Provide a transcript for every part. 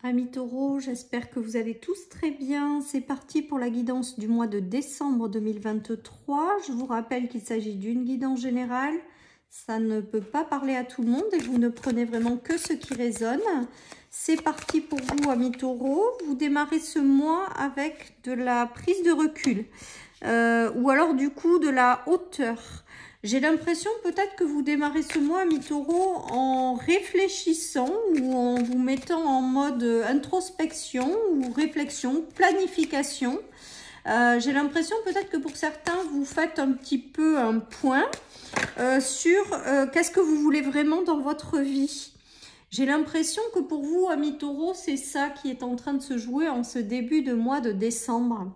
Amis taureaux, j'espère que vous allez tous très bien. C'est parti pour la guidance du mois de décembre 2023. Je vous rappelle qu'il s'agit d'une guidance générale. Ça ne peut pas parler à tout le monde et vous ne prenez vraiment que ce qui résonne. C'est parti pour vous, amis taureaux. Vous démarrez ce mois avec de la prise de recul ou alors du coup de la hauteur. J'ai l'impression peut-être que vous démarrez ce mois, amis taureaux, en réfléchissant ou en vous mettant en mode introspection ou réflexion, planification. J'ai l'impression peut-être que pour certains, vous faites un petit peu un point sur qu'est-ce que vous voulez vraiment dans votre vie. J'ai l'impression que pour vous, amis taureaux, c'est ça qui est en train de se jouer en ce début de mois de décembre.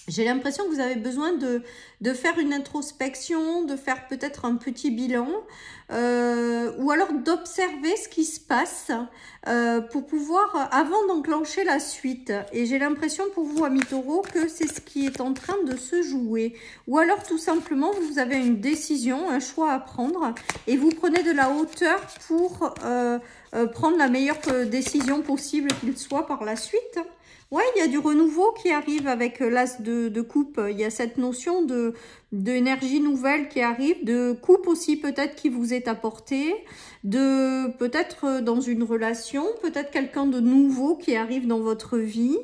J'ai l'impression que vous avez besoin de faire une introspection, de faire peut-être un petit bilan ou alors d'observer ce qui se passe pour pouvoir, avant d'enclencher la suite. Et j'ai l'impression pour vous, amis taureaux, que c'est ce qui est en train de se jouer. Ou alors tout simplement, vous avez une décision, un choix à prendre et vous prenez de la hauteur pour prendre la meilleure décision possible qu'il soit par la suite. Ouais, il y a du renouveau qui arrive avec l'as de coupe. Il y a cette notion d'énergie nouvelle qui arrive, de coupe aussi peut-être qui vous est apportée, de peut-être dans une relation, peut-être quelqu'un de nouveau qui arrive dans votre vie.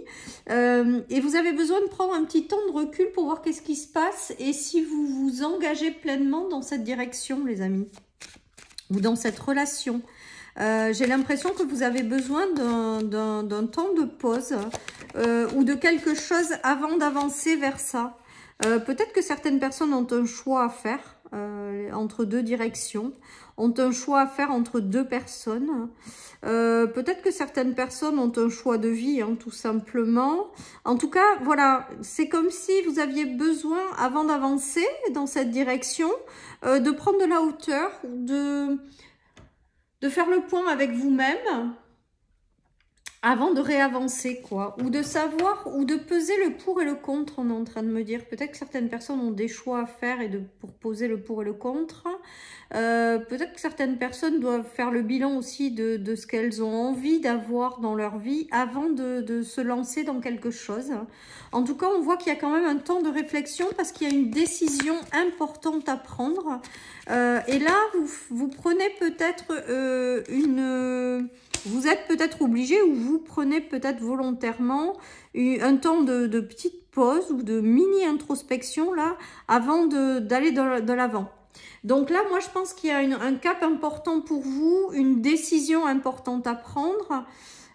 Et vous avez besoin de prendre un petit temps de recul pour voir qu'est-ce qui se passe et si vous vous engagez pleinement dans cette direction, les amis, ou dans cette relation. J'ai l'impression que vous avez besoin d'un temps de pause ou de quelque chose avant d'avancer vers ça. Peut-être que certaines personnes ont un choix à faire entre deux directions, ont un choix à faire entre deux personnes. Peut-être que certaines personnes ont un choix de vie, hein, tout simplement. En tout cas, voilà, c'est comme si vous aviez besoin, avant d'avancer dans cette direction, de prendre de la hauteur, de faire le point avec vous-même avant de réavancer, quoi. Ou de savoir, ou de peser le pour et le contre, on est en train de me dire. Peut-être que certaines personnes ont des choix à faire et pour poser le pour et le contre. Peut-être que certaines personnes doivent faire le bilan aussi de ce qu'elles ont envie d'avoir dans leur vie avant de se lancer dans quelque chose. En tout cas, on voit qu'il y a quand même un temps de réflexion parce qu'il y a une décision importante à prendre. Et là, vous prenez peut-être vous êtes peut-être obligé ou vous prenez peut-être volontairement un temps de petite pause ou de mini-introspection là avant d'aller de l'avant. Donc là, moi, je pense qu'il y a un cap important pour vous, une décision importante à prendre,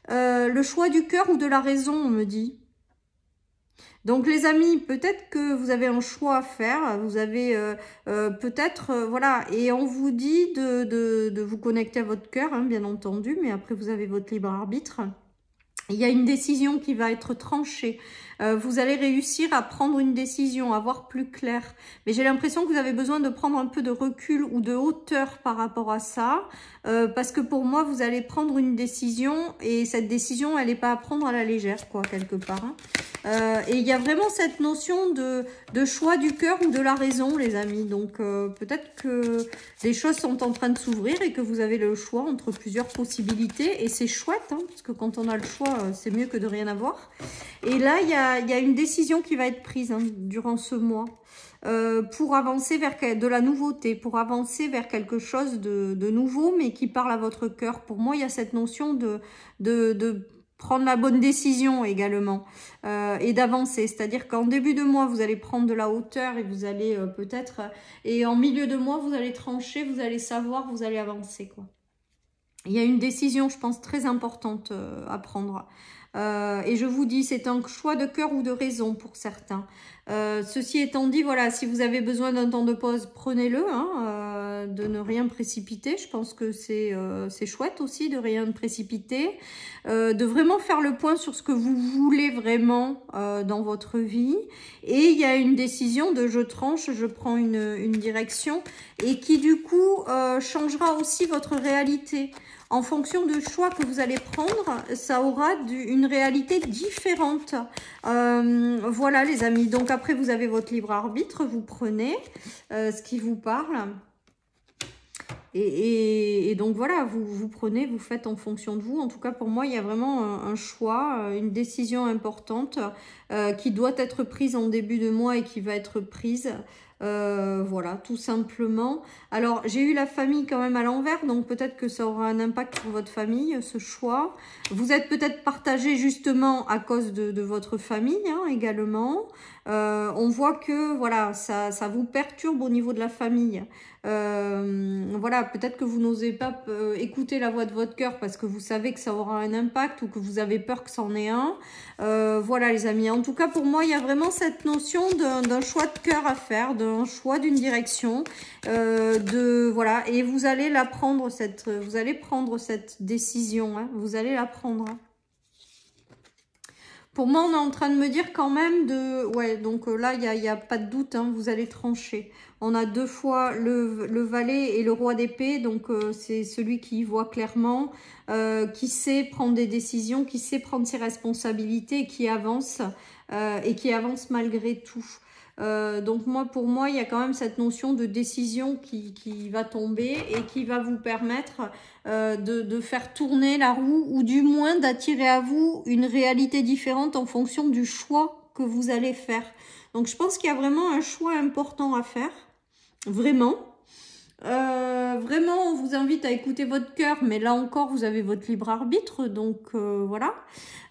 le choix du cœur ou de la raison, on me dit. Donc les amis, peut-être que vous avez un choix à faire, vous avez peut-être, voilà, et on vous dit de vous connecter à votre cœur, hein, bien entendu, mais après vous avez votre libre arbitre. Il y a une décision qui va être tranchée. Vous allez réussir à prendre une décision, à voir plus clair. Mais j'ai l'impression que vous avez besoin de prendre un peu de recul ou de hauteur par rapport à ça. Parce que pour moi, vous allez prendre une décision et cette décision, elle n'est pas à prendre à la légère, quoi, quelque part. Hein. Et il y a vraiment cette notion de choix du cœur ou de la raison, les amis. Donc, peut-être que les choses sont en train de s'ouvrir et que vous avez le choix entre plusieurs possibilités. Et c'est chouette, hein, parce que quand on a le choix, c'est mieux que de rien avoir. Et là, il y a une décision qui va être prise hein, durant ce mois pour avancer vers de la nouveauté, pour avancer vers quelque chose de nouveau, mais qui parle à votre cœur. Pour moi, il y a cette notion de prendre la bonne décision également et d'avancer. C'est-à-dire qu'en début de mois, vous allez prendre de la hauteur et vous allez peut-être... Et en milieu de mois, vous allez trancher, vous allez savoir, vous allez avancer, quoi. Il y a une décision, je pense, très importante à prendre. Et je vous dis, c'est un choix de cœur ou de raison pour certains. Ceci étant dit, voilà, si vous avez besoin d'un temps de pause, prenez-le, hein, de ne rien précipiter. Je pense que c'est chouette aussi de rien précipiter, de vraiment faire le point sur ce que vous voulez vraiment dans votre vie. Et il y a une décision de je tranche, je prends une direction et qui du coup changera aussi votre réalité. En fonction du choix que vous allez prendre, ça aura une réalité différente. Voilà les amis. Donc après, vous avez votre libre arbitre. Vous prenez ce qui vous parle. Et donc voilà, vous prenez, vous faites en fonction de vous. En tout cas, pour moi, il y a vraiment un choix, une décision importante qui doit être prise en début de mois et qui va être prise. Voilà, tout simplement. Alors, j'ai eu la famille quand même à l'envers, donc peut-être que ça aura un impact sur votre famille, ce choix. Vous êtes peut-être partagé justement à cause de votre famille hein, également. On voit que voilà, ça vous perturbe au niveau de la famille. Voilà, peut-être que vous n'osez pas écouter la voix de votre cœur parce que vous savez que ça aura un impact ou que vous avez peur que ça en ait un. Voilà les amis, en tout cas pour moi il y a vraiment cette notion d'un choix de cœur à faire, d'un choix d'une direction, voilà, et vous allez la prendre vous allez prendre cette décision, hein, vous allez la prendre. Hein. Pour moi, on est en train de me dire quand même de... Ouais, donc là, il y a pas de doute, hein, vous allez trancher. On a 2 fois le valet et le roi d'épée, donc c'est celui qui voit clairement, qui sait prendre des décisions, qui sait prendre ses responsabilités et qui avance malgré tout. Donc pour moi, il y a quand même cette notion de décision qui va tomber et qui va vous permettre de faire tourner la roue ou du moins d'attirer à vous une réalité différente en fonction du choix que vous allez faire. Donc je pense qu'il y a vraiment un choix important à faire, vraiment. Vraiment, on vous invite à écouter votre cœur, mais là encore, vous avez votre libre arbitre, donc voilà.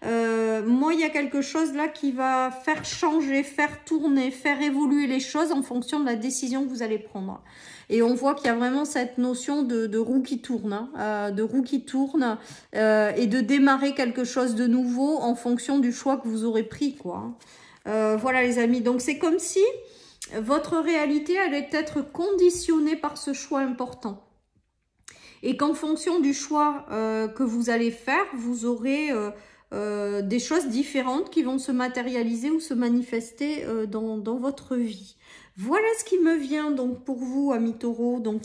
Moi, il y a quelque chose là qui va faire changer, faire tourner, faire évoluer les choses en fonction de la décision que vous allez prendre. Et on voit qu'il y a vraiment cette notion de roue qui tourne, hein, de roue qui tourne et de démarrer quelque chose de nouveau en fonction du choix que vous aurez pris, quoi. Voilà les amis, donc c'est comme si votre réalité allait être conditionnée par ce choix important. Et qu'en fonction du choix que vous allez faire, vous aurez des choses différentes qui vont se matérialiser ou se manifester dans votre vie. Voilà ce qui me vient donc pour vous, amis taureaux. Donc,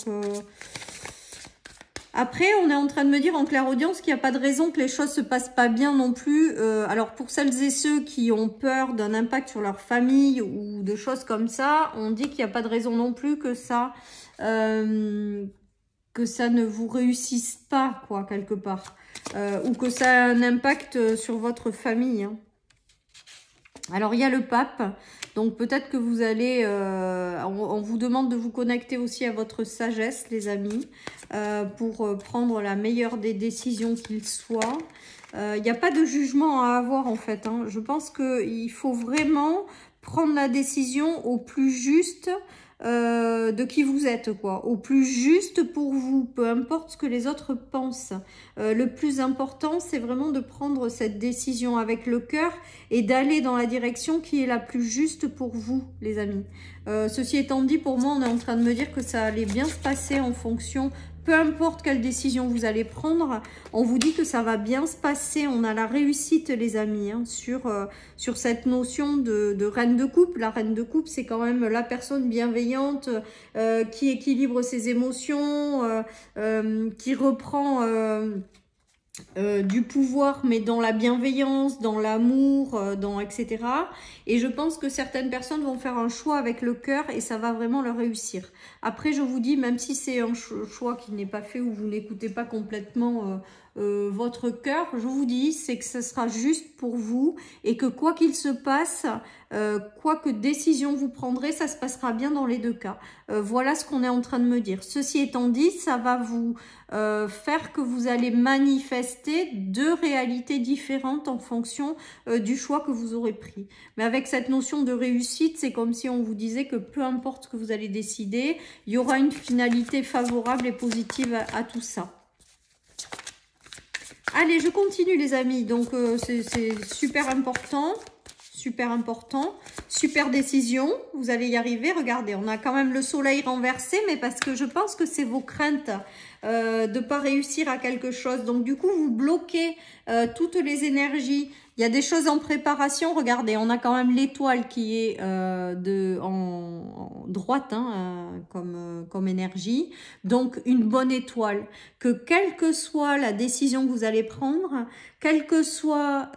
après, on est en train de me dire en clairaudience qu'il n'y a pas de raison que les choses se passent pas bien non plus. Alors, pour celles et ceux qui ont peur d'un impact sur leur famille ou de choses comme ça, on dit qu'il n'y a pas de raison non plus que ça ne vous réussisse pas, quoi, quelque part. Ou que ça a un impact sur votre famille. Hein. Alors, il y a le pape. Donc, peut-être que vous allez... on vous demande de vous connecter aussi à votre sagesse, les amis, pour prendre la meilleure des décisions qu'il soit. Il n'y a pas de jugement à avoir, en fait. Hein. Je pense qu'il faut vraiment prendre la décision au plus juste de qui vous êtes, quoi. Au plus juste pour vous, peu importe ce que les autres pensent. Le plus important, c'est vraiment de prendre cette décision avec le cœur et d'aller dans la direction qui est la plus juste pour vous, les amis. Ceci étant dit, pour moi, on est en train de me dire que ça allait bien se passer en fonction... Peu importe quelle décision vous allez prendre, on vous dit que ça va bien se passer. On a la réussite, les amis, hein, sur cette notion de reine de coupe. La reine de coupe, c'est quand même la personne bienveillante qui équilibre ses émotions, qui reprend... du pouvoir, mais dans la bienveillance, dans l'amour, etc. Et je pense que certaines personnes vont faire un choix avec le cœur et ça va vraiment leur réussir. Après, je vous dis, même si c'est un choix qui n'est pas fait ou vous n'écoutez pas complètement votre cœur, je vous dis, c'est que ce sera juste pour vous et que quoi qu'il se passe, quoi que décision vous prendrez, ça se passera bien dans les 2 cas. Voilà ce qu'on est en train de me dire. Ceci étant dit, ça va vous faire que vous allez manifester 2 réalités différentes en fonction du choix que vous aurez pris. Mais avec cette notion de réussite, c'est comme si on vous disait que peu importe ce que vous allez décider, il y aura une finalité favorable et positive à tout ça. Allez, je continue les amis, donc c'est super important, super décision, vous allez y arriver. Regardez, on a quand même le soleil renversé, mais parce que je pense que c'est vos craintes de ne pas réussir à quelque chose. Donc du coup, vous bloquez toutes les énergies. Il y a des choses en préparation. Regardez, on a quand même l'étoile qui est en droite hein, comme énergie. Donc, une bonne étoile. Que quelle que soit la décision que vous allez prendre, quel que soit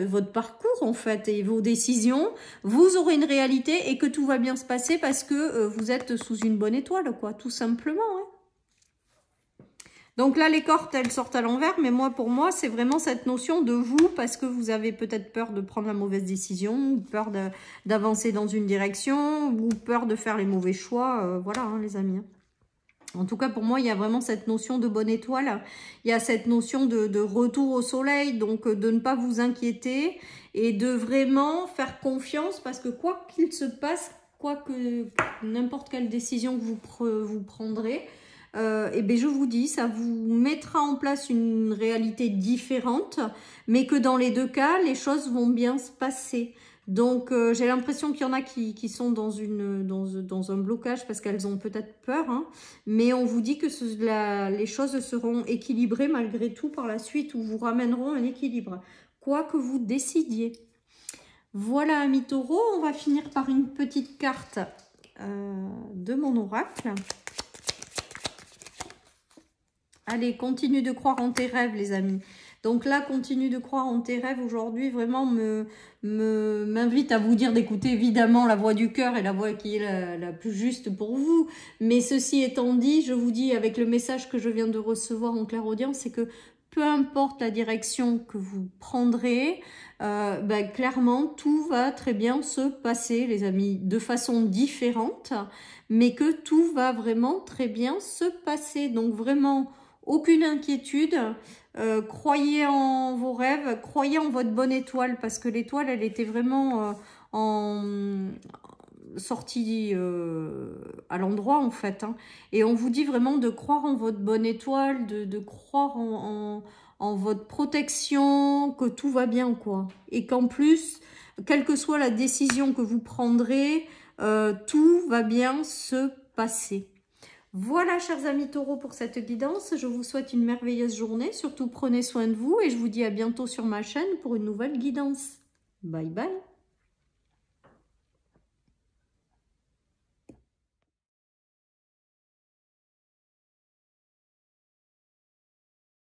votre parcours en fait et vos décisions, vous aurez une réalité et que tout va bien se passer parce que vous êtes sous une bonne étoile, quoi, tout simplement. Hein. Donc là, les cartes, elles sortent à l'envers, mais moi, pour moi, c'est vraiment cette notion de vous, parce que vous avez peut-être peur de prendre la mauvaise décision, ou peur d'avancer dans une direction, ou peur de faire les mauvais choix. Voilà, hein, les amis. En tout cas, pour moi, il y a vraiment cette notion de bonne étoile. Il y a cette notion de retour au soleil, donc de ne pas vous inquiéter et de vraiment faire confiance, parce que quoi qu'il se passe, quoi que n'importe quelle décision que vous prendrez, et bien je vous dis, ça vous mettra en place une réalité différente, mais que dans les deux cas, les choses vont bien se passer. Donc, j'ai l'impression qu'il y en a qui sont dans un blocage parce qu'elles ont peut-être peur, hein, mais on vous dit que les choses seront équilibrées malgré tout par la suite, ou vous ramèneront un équilibre, quoi que vous décidiez. Voilà, amis taureaux, on va finir par une petite carte de mon oracle. Allez, continue de croire en tes rêves, les amis. Donc là, continue de croire en tes rêves aujourd'hui, vraiment m'invite à vous dire d'écouter évidemment la voix du cœur et la voix qui est la plus juste pour vous. Mais ceci étant dit, je vous dis avec le message que je viens de recevoir en clairaudience, c'est que peu importe la direction que vous prendrez, clairement, tout va très bien se passer, les amis, de façon différente, mais que tout va vraiment très bien se passer. Donc vraiment, aucune inquiétude, croyez en vos rêves, croyez en votre bonne étoile, parce que l'étoile, elle était vraiment sortie à l'endroit en fait, hein. Et on vous dit vraiment de croire en votre bonne étoile, de croire en votre protection, que tout va bien quoi. Et qu'en plus, quelle que soit la décision que vous prendrez, tout va bien se passer. Voilà, chers amis taureaux, pour cette guidance. Je vous souhaite une merveilleuse journée. Surtout, prenez soin de vous et je vous dis à bientôt sur ma chaîne pour une nouvelle guidance. Bye bye.